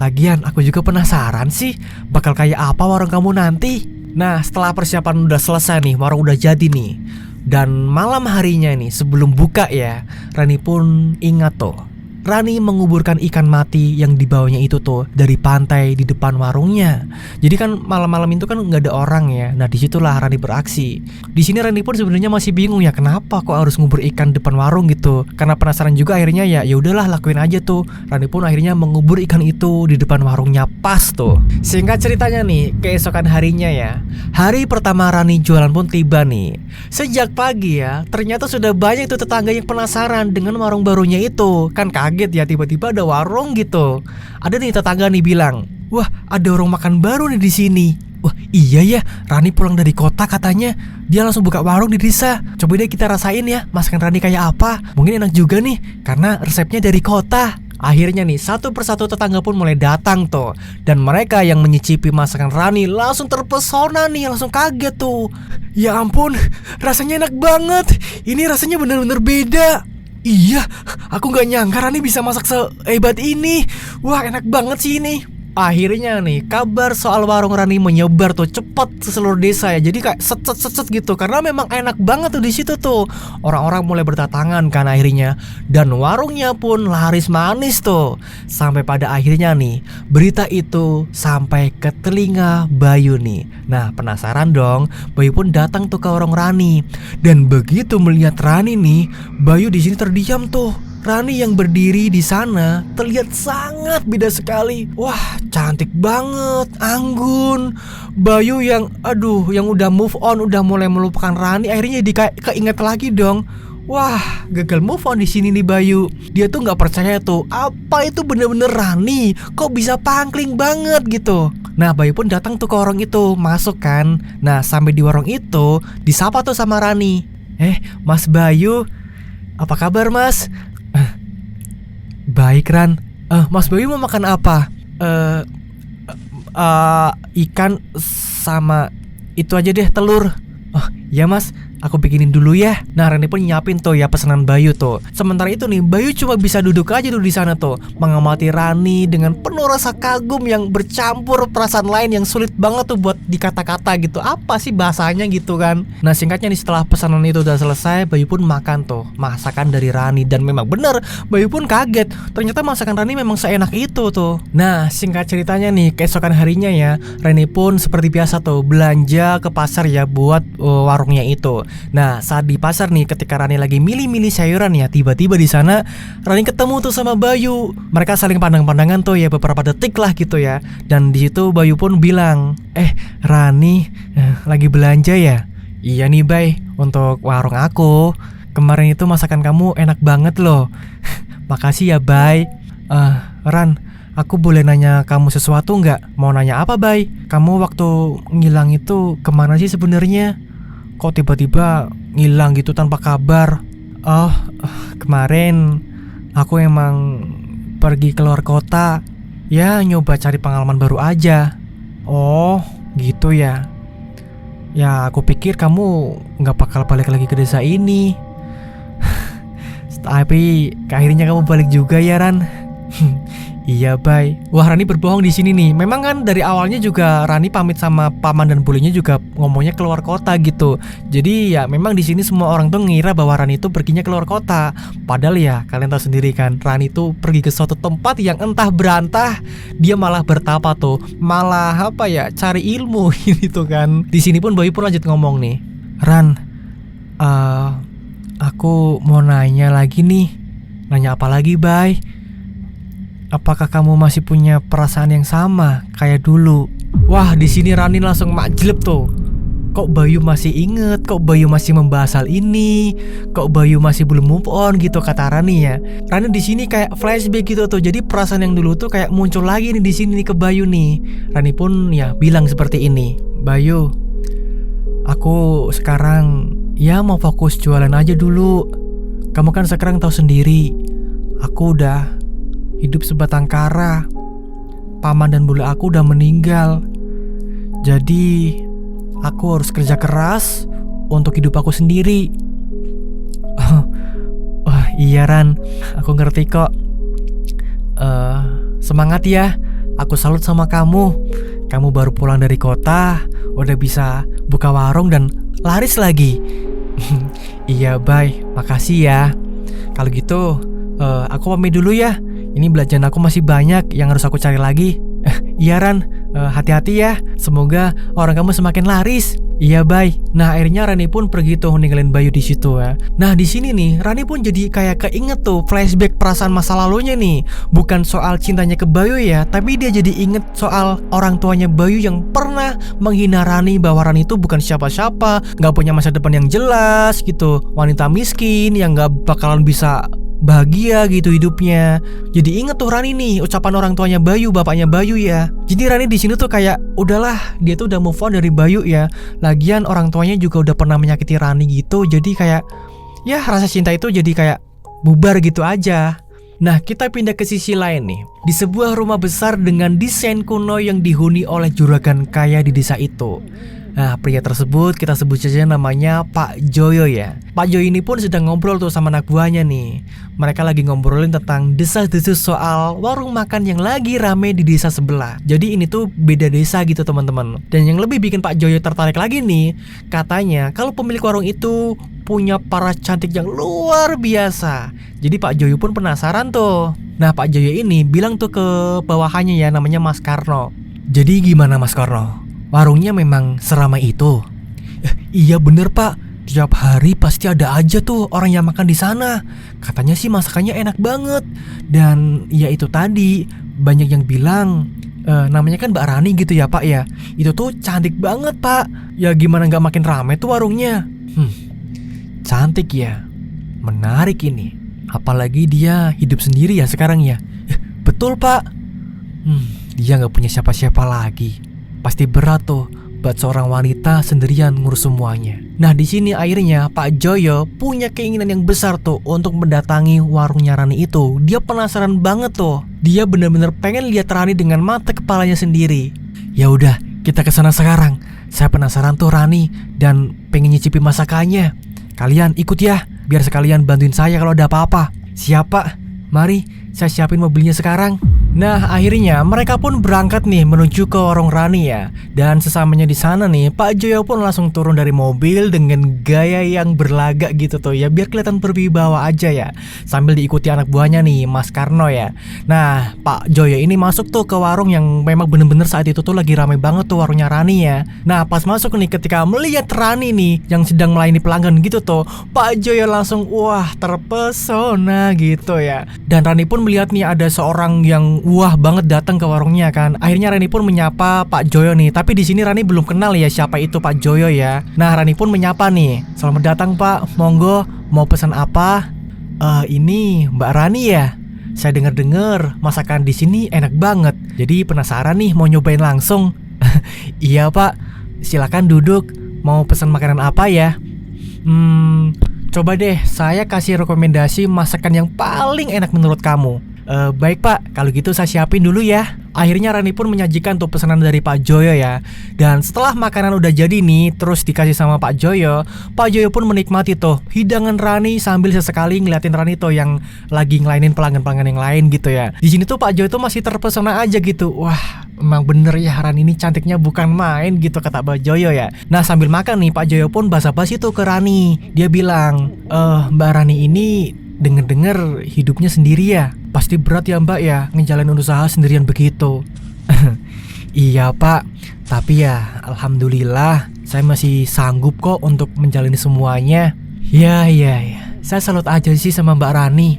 Lagian aku juga penasaran sih bakal kayak apa warung kamu nanti." Nah, setelah persiapan udah selesai nih, warung udah jadi nih, dan malam harinya nih sebelum buka ya, Rani pun ingat tuh, Rani menguburkan ikan mati yang dibawanya itu tuh dari pantai di depan warungnya. Jadi kan malam-malam itu kan nggak ada orang ya. Nah, disitulah Rani beraksi. Di sini Rani pun sebenarnya masih bingung ya, kenapa kok harus ngubur ikan depan warung gitu. Karena penasaran juga, akhirnya ya udahlah lakuin aja tuh. Rani pun akhirnya mengubur ikan itu di depan warungnya pas tuh. Singkat ceritanya nih, keesokan harinya ya, hari pertama Rani jualan pun tiba nih. Sejak pagi ya, ternyata sudah banyak tuh tetangga yang penasaran dengan warung barunya itu. Kan kaget ya, tiba-tiba ada warung gitu. Ada nih tetangga nih bilang, "Wah, ada warung makan baru nih di sini." Wah, iya ya, Rani pulang dari kota katanya. Dia langsung buka warung di desa. Coba deh kita rasain ya masakan Rani kayak apa. Mungkin enak juga nih karena resepnya dari kota. Akhirnya nih satu persatu tetangga pun mulai datang tuh, dan mereka yang menyicipi masakan Rani langsung terpesona nih, langsung kaget tuh. "Ya ampun, rasanya enak banget. Ini rasanya benar-benar beda. Iya, aku gak nyangka Rani bisa masak sehebat ini. Wah, enak banget sih ini." Akhirnya nih kabar soal warung Rani menyebar tuh cepat ke seluruh desa ya. Jadi kayak set gitu, karena memang enak banget tuh di situ tuh. Orang-orang mulai berdatangan kan akhirnya, dan warungnya pun laris manis tuh. Sampai pada akhirnya nih berita itu sampai ke telinga Bayu nih. Nah, penasaran dong, Bayu pun datang tuh ke warung Rani. Dan begitu melihat Rani nih, Bayu di sini terdiam tuh. Rani yang berdiri di sana terlihat sangat beda sekali. Wah, cantik banget, anggun. Bayu yang yang udah move on, udah mulai melupakan Rani, akhirnya jadi kayak keinget lagi dong. Wah, gagal move on di sini nih Bayu. Dia tuh nggak percaya tuh, apa itu bener-bener Rani? Kok bisa pangkling banget gitu. Nah, Bayu pun datang tuh ke warung itu, masuk kan. Nah, sampai di warung itu disapa tuh sama Rani. Mas Bayu, apa kabar Mas?" "Baik Ran. Mas Bayu mau makan apa?" Ikan sama itu aja deh, telur." "Oh ya Mas, aku bikinin dulu ya." Nah, Rani pun nyiapin tuh ya pesanan Bayu tuh. Sementara itu nih Bayu cuma bisa duduk aja tuh di sana tuh, mengamati Rani dengan penuh rasa kagum yang bercampur perasaan lain yang sulit banget tuh buat dikata-kata gitu. Apa sih bahasanya gitu kan. Nah, singkatnya nih setelah pesanan itu udah selesai, Bayu pun makan tuh masakan dari Rani. Dan memang bener, Bayu pun kaget, ternyata masakan Rani memang seenak itu tuh. Nah, singkat ceritanya nih keesokan harinya ya, Rani pun seperti biasa tuh belanja ke pasar ya buat warungnya itu. Nah, saat di pasar nih, ketika Rani lagi milih-milih sayuran ya, tiba-tiba di sana Rani ketemu tuh sama Bayu. Mereka saling pandang-pandangan tuh ya beberapa detik lah gitu ya. Dan di situ Bayu pun bilang, Rani, lagi belanja ya?" "Iya nih Bay, untuk warung aku. Kemarin itu masakan kamu enak banget loh." "Makasih ya Bay." Ran, Aku boleh nanya kamu sesuatu nggak? Mau nanya apa, Bay? Kamu waktu ngilang itu kemana sih sebenarnya? Kok tiba-tiba ngilang gitu tanpa kabar? Oh, kemarin aku emang pergi keluar kota. Ya, nyoba cari pengalaman baru aja. Oh, gitu ya. Ya, aku pikir kamu nggak bakal balik lagi ke desa ini. Tapi akhirnya kamu balik juga ya, Ran. Iya, Bay. Wah, Rani berbohong di sini nih. Memang kan dari awalnya juga Rani pamit sama paman dan bulenya juga ngomongnya keluar kota gitu. Jadi ya memang di sini semua orang tuh ngira bahwa Rani itu perginya keluar kota. Padahal ya kalian tahu sendiri kan, Rani itu pergi ke suatu tempat yang entah berantah dia malah bertapa tuh, malah apa ya, cari ilmu gitu kan. Di sini pun Bayu pun lanjut ngomong nih. Ran, aku mau nanya lagi nih. Nanya apa lagi, Bay? Apakah kamu masih punya perasaan yang sama kayak dulu? Wah, di sini Rani langsung makjleb tuh. Kok Bayu masih inget? Kok Bayu masih membahas hal ini? Kok Bayu masih belum move on gitu kata Rani ya. Rani di sini kayak flashback gitu tuh. Jadi perasaan yang dulu tuh kayak muncul lagi nih di sini nih ke Bayu nih. Rani pun ya bilang seperti ini. Bayu, aku sekarang ya mau fokus jualan aja dulu. Kamu kan sekarang tahu sendiri, aku udah hidup sebatang kara. Paman dan bule aku udah meninggal. Jadi aku harus kerja keras untuk hidup aku sendiri. Oh iya Ran, aku ngerti kok. Semangat ya. Aku salut sama kamu. Kamu baru pulang dari kota, udah bisa buka warung dan laris lagi. Iya Bay, makasih ya. Kalau gitu aku pamit dulu ya. Ini belanjaan aku masih banyak yang harus aku cari lagi. Iya Ran, hati-hati ya. Semoga orang kamu semakin laris. Iya Bay. Nah akhirnya Rani pun pergi tuh ninggalin Bayu di situ ya. Nah di sini nih Rani pun jadi kayak keinget tuh flashback perasaan masa lalunya nih. Bukan soal cintanya ke Bayu ya, tapi dia jadi inget soal orang tuanya Bayu yang pernah menghina Rani bahwa Rani itu bukan siapa-siapa, gak punya masa depan yang jelas gitu, wanita miskin yang gak bakalan bisa bahagia gitu hidupnya. Jadi inget tuh Rani nih ucapan orang tuanya Bayu, bapaknya Bayu ya. Jadi Rani di sini tuh kayak udahlah, dia tuh udah move on dari Bayu ya. Lagian orang tuanya juga udah pernah menyakiti Rani gitu. Jadi kayak ya rasa cinta itu jadi kayak bubar gitu aja. Nah kita pindah ke sisi lain nih. Di sebuah rumah besar dengan desain kuno yang dihuni oleh juragan kaya di desa itu. Nah pria tersebut kita sebut saja namanya Pak Joyo ya. Pak Joyo ini pun sedang ngobrol tuh sama anak buahnya nih. Mereka lagi ngobrolin tentang desas-desus soal warung makan yang lagi rame di desa sebelah. Jadi ini tuh beda desa gitu teman-teman. Dan yang lebih bikin Pak Joyo tertarik lagi nih, katanya kalau pemilik warung itu punya paras cantik yang luar biasa. Jadi Pak Joyo pun penasaran tuh. Nah Pak Joyo ini bilang tuh ke bawahannya ya, namanya Mas Karno. Jadi gimana Mas Karno? Warungnya memang seramai itu? Iya bener Pak, tiap hari pasti ada aja tuh orang yang makan di sana. Katanya sih masakannya enak banget. Dan ya itu tadi, banyak yang bilang namanya kan Mbak Rani gitu ya Pak ya. Itu tuh cantik banget Pak. Ya gimana gak makin ramai tuh warungnya. Cantik ya, menarik ini. Apalagi dia hidup sendiri ya sekarang ya. Betul Pak. Dia gak punya siapa-siapa lagi. Pasti berat tuh buat seorang wanita sendirian ngurus semuanya. Nah di sini akhirnya Pak Joyo punya keinginan yang besar tuh untuk mendatangi warungnya Rani itu. Dia penasaran banget tuh. Dia benar-benar pengen lihat Rani dengan mata kepalanya sendiri. Ya udah, kita kesana sekarang. Saya penasaran tuh Rani dan pengen nyicipi masakannya. Kalian ikut ya, biar sekalian bantuin saya kalau ada apa-apa. Siap Pak, mari saya siapin mobilnya sekarang. Nah akhirnya mereka pun berangkat nih menuju ke warung Rani ya. Dan sesamanya di sana nih Pak Joyo pun langsung turun dari mobil dengan gaya yang berlagak gitu tuh ya, biar kelihatan berwibawa aja ya. Sambil diikuti anak buahnya nih Mas Karno ya. Nah Pak Joyo ini masuk tuh ke warung yang memang bener-bener saat itu tuh lagi ramai banget tuh warungnya Rani ya. Nah pas masuk nih ketika melihat Rani nih yang sedang melayani pelanggan gitu tuh, Pak Joyo langsung wah terpesona gitu ya. Dan Rani pun melihat nih ada seorang yang wah banget datang ke warungnya kan. Akhirnya Rani pun menyapa Pak Joyo nih. Tapi di sini Rani belum kenal ya siapa itu Pak Joyo ya. Nah Rani pun menyapa nih. Selamat datang Pak, monggo mau pesan apa? Ini Mbak Rani ya. Saya dengar-dengar masakan di sini enak banget. Jadi penasaran nih mau nyobain langsung. Iya Pak, silakan duduk. Mau pesan makanan apa ya? Coba deh saya kasih rekomendasi masakan yang paling enak menurut kamu. Baik Pak, kalau gitu saya siapin dulu ya. Akhirnya Rani pun menyajikan tuh pesanan dari Pak Joyo ya. Dan setelah makanan udah jadi nih, terus dikasih sama Pak Joyo pun menikmati tuh hidangan Rani sambil sesekali ngeliatin Rani tuh yang lagi ngelainin pelanggan-pelanggan yang lain gitu ya. Di sini tuh Pak Joyo tuh masih terpesona aja gitu. Wah, emang bener ya Rani ini cantiknya bukan main gitu, kata Pak Joyo ya. Nah sambil makan nih Pak Joyo pun basa-basi tuh ke Rani. Dia bilang, Mbak Rani ini denger-denger hidupnya sendiri ya. Pasti berat ya Mbak ya ngejalanin usaha sendirian begitu. Iya Pak, tapi ya alhamdulillah saya masih sanggup kok untuk menjalani semuanya. Ya, saya salut aja sih sama Mbak Rani.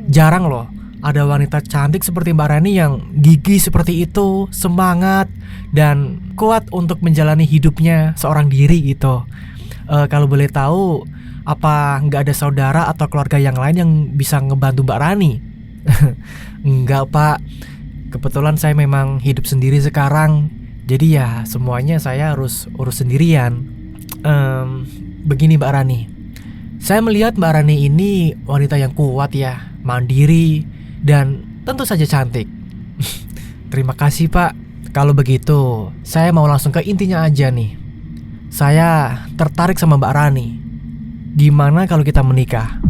Jarang loh ada wanita cantik seperti Mbak Rani yang gigih seperti itu, semangat dan kuat untuk menjalani hidupnya seorang diri gitu. Kalau boleh tahu, apa nggak ada saudara atau keluarga yang lain yang bisa ngebantu Mbak Rani? Enggak Pak, kebetulan saya memang hidup sendiri sekarang. Jadi ya semuanya saya harus urus sendirian. Begini Mbak Rani, saya melihat Mbak Rani ini wanita yang kuat ya, mandiri, dan tentu saja cantik. Terima kasih Pak. Kalau begitu saya mau langsung ke intinya aja nih. Saya tertarik sama Mbak Rani. Gimana kalau kita menikah?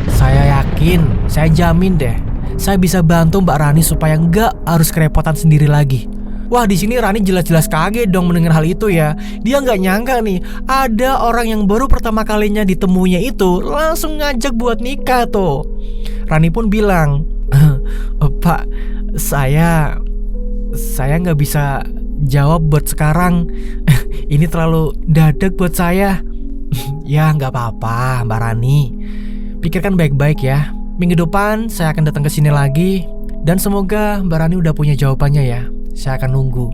Saya yakin, saya jamin deh, saya bisa bantu Mbak Rani supaya nggak harus kerepotan sendiri lagi. Wah, di sini Rani jelas-jelas kaget dong mendengar hal itu ya. Dia nggak nyangka nih ada orang yang baru pertama kalinya ditemuinya itu langsung ngajak buat nikah tuh. Rani pun bilang, Pak, saya nggak bisa jawab buat sekarang. Ini terlalu dadak buat saya. Ya nggak apa-apa Mbak Rani, pikirkan baik-baik ya. Minggu depan saya akan datang ke sini lagi dan semoga Mbak Rani udah punya jawabannya ya. Saya akan nunggu.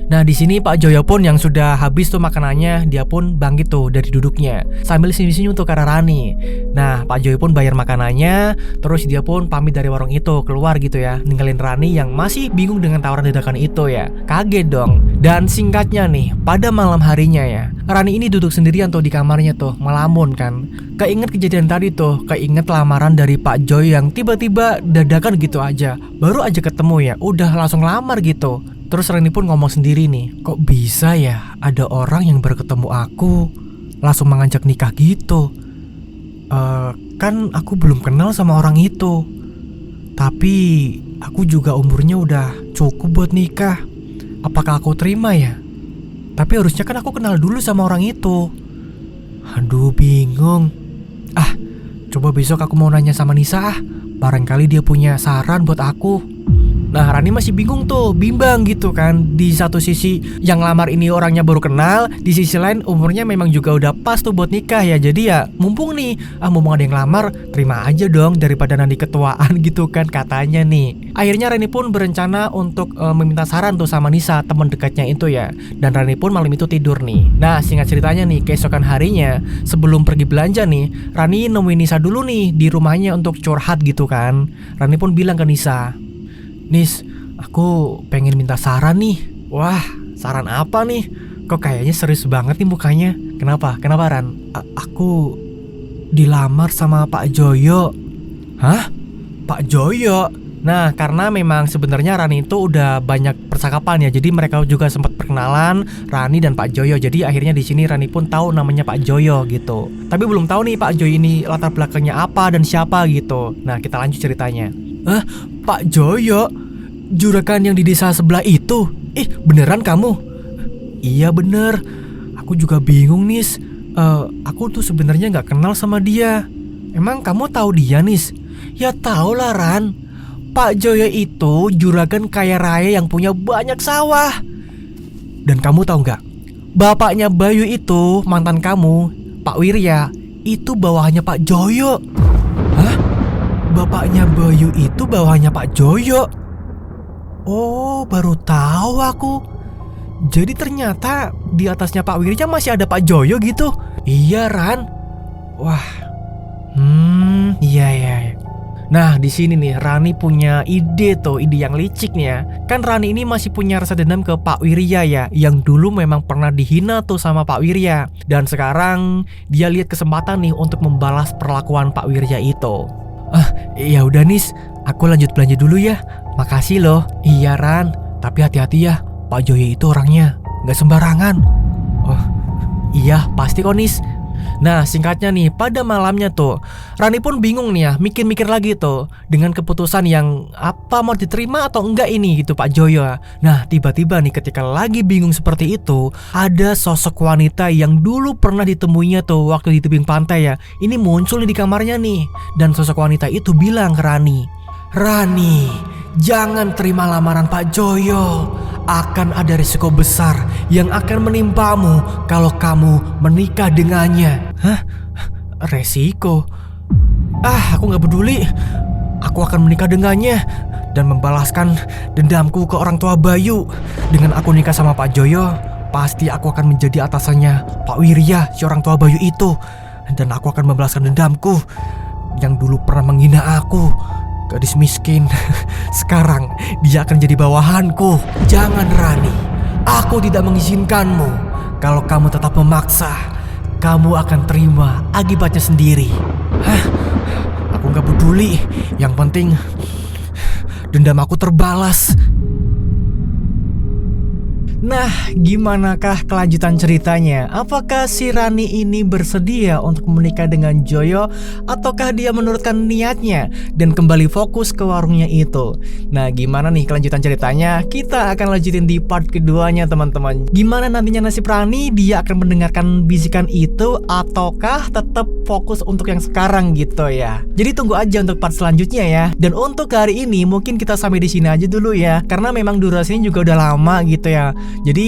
Nah di sini Pak Joyo pun yang sudah habis tuh makanannya, dia pun bangkit tuh dari duduknya sambil senyum-senyum untuk ke arah Rani. Nah Pak Joyo pun bayar makanannya, terus dia pun pamit dari warung itu keluar gitu ya, ninggalin Rani yang masih bingung dengan tawaran dadakan itu ya. Kaget dong. Dan singkatnya nih, pada malam harinya ya, Rani ini duduk sendirian tuh di kamarnya tuh, melamun kan. Keinget kejadian tadi tuh, keinget lamaran dari Pak Joy yang tiba-tiba dadakan gitu aja. Baru aja ketemu ya, udah langsung lamar gitu. Terus Rani pun ngomong sendiri nih, kok bisa ya ada orang yang baru ketemu aku langsung mengajak nikah gitu. Kan aku belum kenal sama orang itu. Tapi aku juga umurnya udah cukup buat nikah. Apakah aku terima ya? Tapi harusnya kan aku kenal dulu sama orang itu. Aduh bingung. Coba besok aku mau nanya sama Nisa. Barangkali dia punya saran buat aku. Nah Rani masih bingung tuh, bimbang gitu kan. Di satu sisi yang lamar ini orangnya baru kenal, di sisi lain umurnya memang juga udah pas tuh buat nikah ya. Jadi ya mumpung nih, mumpung ada yang lamar, terima aja dong daripada nanti ketuaan gitu kan katanya nih. Akhirnya Rani pun berencana untuk meminta saran tuh sama Nisa, teman dekatnya itu ya. Dan Rani pun malam itu tidur nih. Nah singkat ceritanya nih, keesokan harinya sebelum pergi belanja nih, Rani nemuin Nisa dulu nih di rumahnya untuk curhat gitu kan. Rani pun bilang ke Nisa, Nis, aku pengen minta saran nih. Wah, saran apa nih? Kok kayaknya serius banget nih mukanya. Kenapa? Kenapa Ran? Aku dilamar sama Pak Joyo. Hah? Pak Joyo? Nah, karena memang sebenarnya Rani itu udah banyak percakapan ya. Jadi mereka juga sempat perkenalan, Rani dan Pak Joyo. Jadi akhirnya di sini Rani pun tahu namanya Pak Joyo gitu. Tapi belum tahu nih Pak Joyo ini latar belakangnya apa dan siapa gitu. Nah, kita lanjut ceritanya. Pak Joyo? Juragan yang di desa sebelah itu? Beneran kamu? Iya bener. Aku juga bingung Nis. Aku tuh sebenarnya nggak kenal sama dia. Emang kamu tahu dia Nis? Ya tahu lah Ran. Pak Joyo itu juragan kaya raya yang punya banyak sawah. Dan kamu tahu nggak? Bapaknya Bayu itu, mantan kamu, Pak Wirya, itu bawahannya Pak Joyo. Hah? Bapaknya Bayu itu bawahannya Pak Joyo? Oh, baru tahu aku. Jadi ternyata di atasnya Pak Wirya masih ada Pak Joyo gitu. Iya Ran. Wah. Iya. Nah, di sini nih Rani punya ide tuh, ide yang licik nih ya. Kan Rani ini masih punya rasa dendam ke Pak Wirya ya, yang dulu memang pernah dihina tuh sama Pak Wirya. Dan sekarang dia lihat kesempatan nih untuk membalas perlakuan Pak Wirya itu. Ya udah Nis, aku lanjut belanja dulu ya. Makasih loh. Iya Ran, tapi hati-hati ya. Pak Joyo itu orangnya nggak sembarangan. Oh, iya pasti kok Nis. Nah, singkatnya nih, pada malamnya tuh Rani pun bingung nih ya, mikir-mikir lagi tuh dengan keputusan yang apa mau diterima atau enggak ini gitu Pak Joyo. Nah, tiba-tiba nih ketika lagi bingung seperti itu, ada sosok wanita yang dulu pernah ditemuinya tuh waktu di tebing pantai ya. Ini muncul nih di kamarnya nih. Dan sosok wanita itu bilang ke Rani, "Rani, jangan terima lamaran Pak Joyo. Akan ada risiko besar yang akan menimpamu kalau kamu menikah dengannya." Hah? Resiko? Aku gak peduli. Aku akan menikah dengannya dan membalaskan dendamku ke orang tua Bayu. Dengan aku nikah sama Pak Joyo, pasti aku akan menjadi atasannya Pak Wirya, si orang tua Bayu itu. Dan aku akan membalaskan dendamku yang dulu pernah menghina aku. Gadis miskin, sekarang dia akan jadi bawahanku. Jangan Rani, aku tidak mengizinkanmu. Kalau kamu tetap memaksa, kamu akan terima akibatnya sendiri. Aku gak peduli, yang penting dendam aku terbalas. Nah, gimanakah kelanjutan ceritanya? Apakah si Rani ini bersedia untuk menikah dengan Joyo, ataukah dia menurutkan niatnya dan kembali fokus ke warungnya itu? Nah, gimana nih kelanjutan ceritanya? Kita akan lanjutin di part keduanya teman-teman. Gimana nantinya nasib Rani? Dia akan mendengarkan bisikan itu ataukah tetap fokus untuk yang sekarang gitu ya? Jadi tunggu aja untuk part selanjutnya ya. Dan untuk hari ini mungkin kita sampai di sini aja dulu ya, karena memang durasinya juga udah lama gitu ya. Jadi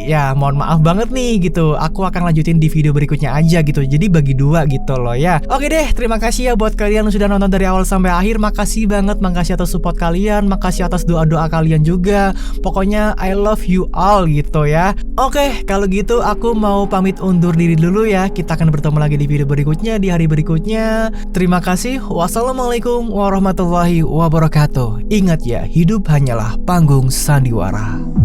ya mohon maaf banget nih gitu. Aku akan lanjutin di video berikutnya aja gitu. Jadi bagi dua gitu loh ya. Oke deh, terima kasih ya buat kalian yang sudah nonton dari awal sampai akhir. Makasih banget, makasih atas support kalian, makasih atas doa-doa kalian juga. Pokoknya I love you all gitu ya. Oke, kalau gitu aku mau pamit undur diri dulu ya. Kita akan bertemu lagi di video berikutnya, di hari berikutnya. Terima kasih. Wassalamualaikum warahmatullahi wabarakatuh. Ingat ya, hidup hanyalah panggung sandiwara.